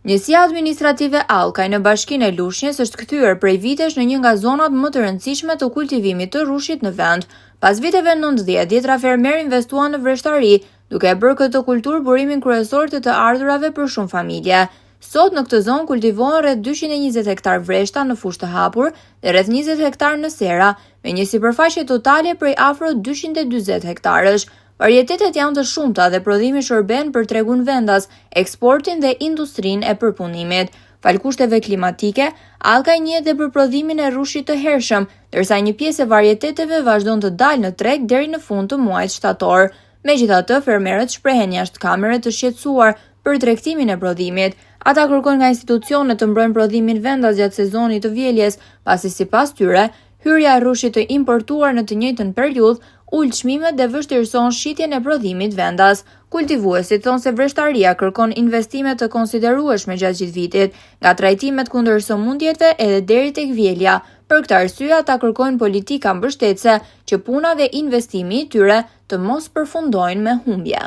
Njësia administrative Allkaj në bashkinë e Lushnjës është kthyer prej vitesh në një nga zonat më të rëndësishme të kultivimit të rushit në vend. Pas viteve 90, djetra fermer investuan në vreshtari, duke e bërë këtë kulturë burimin kryesor të ardhurave për shumë familje. Sot në këtë zonë kultivohen rreth 220 hektar vreshta në fushë të hapur dhe rreth 20 hektar në sera, me një sipërfaqe totale prej afro 240 hektarësh. Varietetet janë të shumta dhe prodhimi shërben për tregun vendas, eksportin dhe industrinë e përpunimit. Fal kushteve klimatike, Allkaj njihet edhe për prodhimin e rushit të hershëm, ndërsa një pjesë e varieteteve vazhdon të dalë në treg deri në fund të muajit shtator. Megjithatë, fermerët shprehen jashtë kamerave të shqetësuar për tregtimin e prodhimit. Ata kërkojnë nga institucionet të mbrojnë prodhimin vendas gjatë sezonit të vjeljes, pasi sipas tyre, hyrja e rushit të importuar në të njëjtën periudhë ul çmimet dhe vështirëson shitjen e prodhimit vendas. Kultivuesit thonë se vreshtaria kërkon investime të konsiderueshme gjatë gjithë vitit, nga trajtimet kundër sëmundjeve edhe deri tek vjelja. Për këtë arsye ata kërkojnë politika mbështetëse që puna dhe investimi i tyre të mos përfundojnë me humbje.